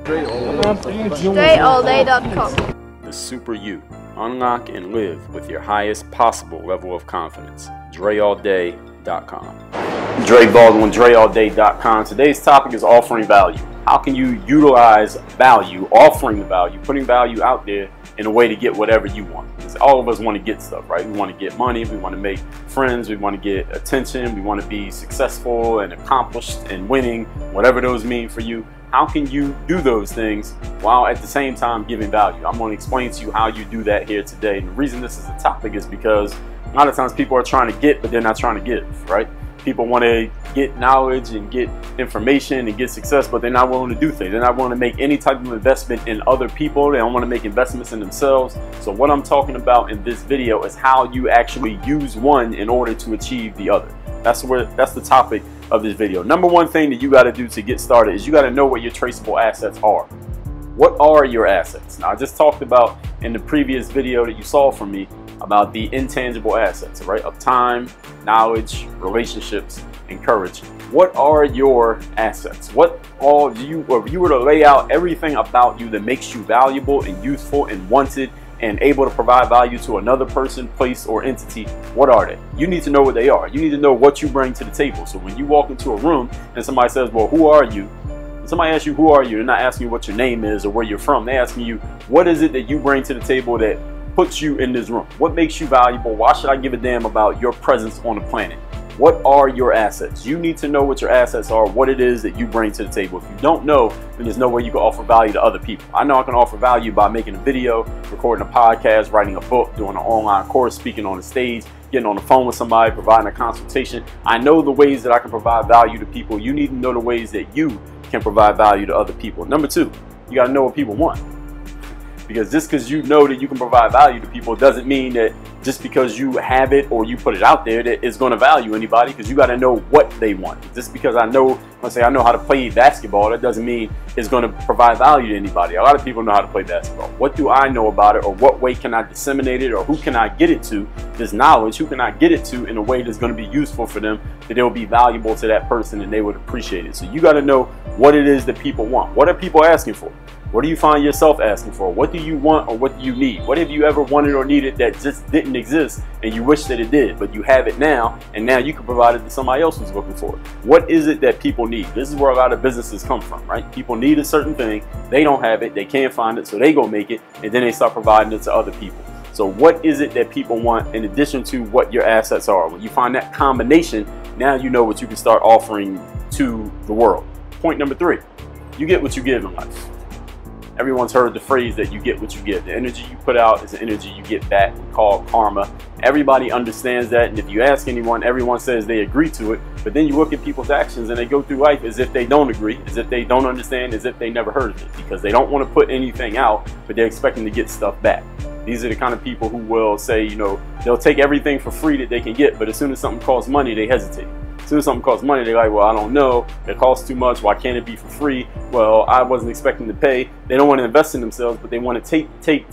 DreAllDay.com. The Super You. Unlock and live with your highest possible level of confidence. DreAllDay.com. Dre Baldwin, DreAllDay.com. Today's topic is offering value. How can you utilize value, offering the value, putting value out there in a way to get whatever you want? Because all of us want to get stuff, right? We want to get money, we want to make friends, we want to get attention, we want to be successful and accomplished and winning, whatever those mean for you. How can you do those things while at the same time giving value? I'm going to explain to you how you do that here today. And the reason this is a topic is because a lot of times people are trying to get, but they're not trying to give, right? People want to get knowledge and get information and get success, but they're not willing to do things. They're not willing to make any type of investment in other people. They don't want to make investments in themselves. So what I'm talking about in this video is how you actually use one in order to achieve the other. That's the topic of this video. Number one thing that you got to do to get started is you got to know what your traceable assets are. What are your assets? Now, I just talked about in the previous video that you saw from me about the intangible assets, right? Of time, knowledge, relationships, and courage. What are your assets? What all do you, or if you were to lay out everything about you that makes you valuable and useful and wanted and able to provide value to another person, place, or entity, what are they? You need to know what they are. You need to know what you bring to the table. So when you walk into a room and somebody says, well, who are you? When somebody asks you, who are you? They're not asking you what your name is or where you're from. They're asking you, what is it that you bring to the table that puts you in this room? What makes you valuable? Why should I give a damn about your presence on the planet? What are your assets? You need to know what your assets are, what it is that you bring to the table. If you don't know, then there's no way you can offer value to other people. I know I can offer value by making a video, recording a podcast, writing a book, doing an online course, speaking on the stage, getting on the phone with somebody, providing a consultation. I know the ways that I can provide value to people. You need to know the ways that you can provide value to other people. Number two, you got to know what people want. Because just because you know that you can provide value to people doesn't mean that just because you have it or you put it out there that it's going to value anybody, because you got to know what they want. Just because I know, let's say I know how to play basketball, that doesn't mean it's going to provide value to anybody. A lot of people know how to play basketball. What do I know about it, or what way can I disseminate it, or who can I get it to, this knowledge, who can I get it to in a way that's going to be useful for them, that it will be valuable to that person and they would appreciate it. So you got to know what it is that people want. What are people asking for? What do you find yourself asking for? What do you want, or what do you need? What have you ever wanted or needed that just didn't exist and you wish that it did, but you have it now, and now you can provide it to somebody else who's looking for it? What is it that people need? This is where a lot of businesses come from, right? People need a certain thing, they don't have it, they can't find it, so they go make it, and then they start providing it to other people. So what is it that people want in addition to what your assets are? When you find that combination, now you know what you can start offering to the world. Point number three, you get what you give in life. Everyone's heard the phrase that you get what you give. The energy you put out is the energy you get back, called karma. Everybody understands that, and if you ask anyone, everyone says they agree to it, but then you look at people's actions and they go through life as if they don't agree, as if they don't understand, as if they never heard of it, because they don't want to put anything out, but they're expecting to get stuff back. These are the kind of people who will say, you know, they'll take everything for free that they can get, but as soon as something costs money, they hesitate. As soon as something costs money, they're like, well, I don't know, it costs too much, why can't it be for free? Well, I wasn't expecting to pay. They don't want to invest in themselves, but they want to take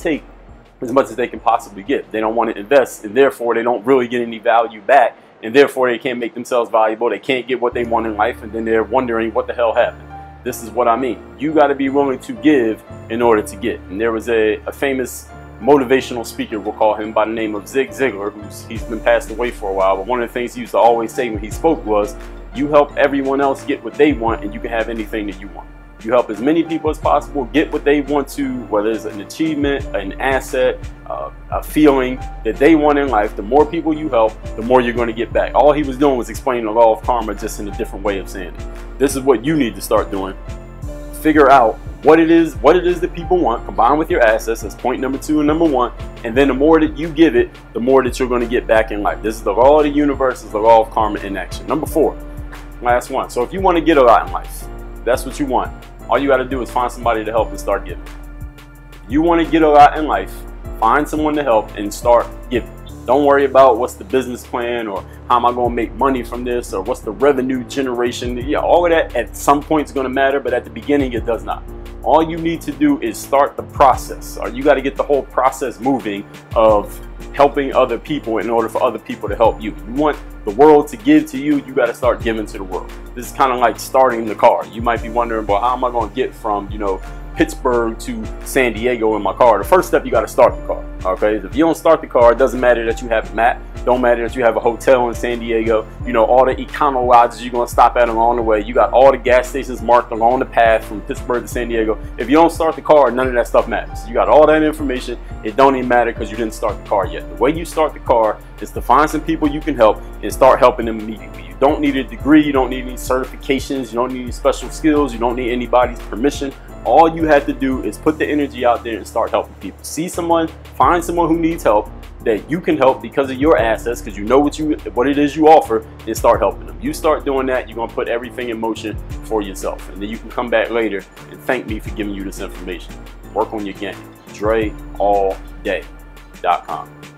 as much as they can possibly get. They don't want to invest, and therefore they don't really get any value back, and therefore they can't make themselves valuable. They can't get what they want in life, and then they're wondering what the hell happened. This is what I mean. You got to be willing to give in order to get. And there was a famous motivational speaker, we'll call him, by the name of Zig Ziglar, he's been passed away for a while, but one of the things he used to always say when he spoke was, you help everyone else get what they want, and you can have anything that you want. You help as many people as possible get what they want to, whether it's an achievement, an asset, a feeling that they want in life. The more people you help, the more you're going to get back. All he was doing was explaining the law of karma, just in a different way of saying it. This is what you need to start doing. Figure out what it is that people want, combine with your assets. That's point number two and number one. And then the more that you give it, the more that you're going to get back in life. This is the law of the universe, is the law of karma in action. Number four, last one. So if you want to get a lot in life, that's what you want, all you got to do is find somebody to help and start giving. If you want to get a lot in life, find someone to help and start giving. Don't worry about what's the business plan, or how am I going to make money from this, or what's the revenue generation. Yeah, all of that at some point is going to matter, but at the beginning it does not. All you need to do is start the process, or you got to get the whole process moving of helping other people in order for other people to help you. You want the world to give to you, you got to start giving to the world. This is kind of like starting the car. You might be wondering, well, how am I going to get from, Pittsburgh to San Diego in my car, the first step, you got to start the car. Okay, if you don't start the car, it doesn't matter that you have a map, don't matter that you have a hotel in San Diego, you know, all the econo lodges you're going to stop at along the way, you got all the gas stations marked along the path from Pittsburgh to San Diego. If you don't start the car, none of that stuff matters. You got all that information, it don't even matter because you didn't start the car yet. The way you start the car is to find some people you can help and start helping them immediately. You don't need a degree, you don't need any certifications, you don't need any special skills, you don't need anybody's permission. All you have to do is put the energy out there and start helping people. See someone, find someone who needs help that you can help because of your assets, because you know what it is you offer, and start helping them. You start doing that, you're going to put everything in motion for yourself. And then you can come back later and thank me for giving you this information. Work on your game. DreAllDay.com.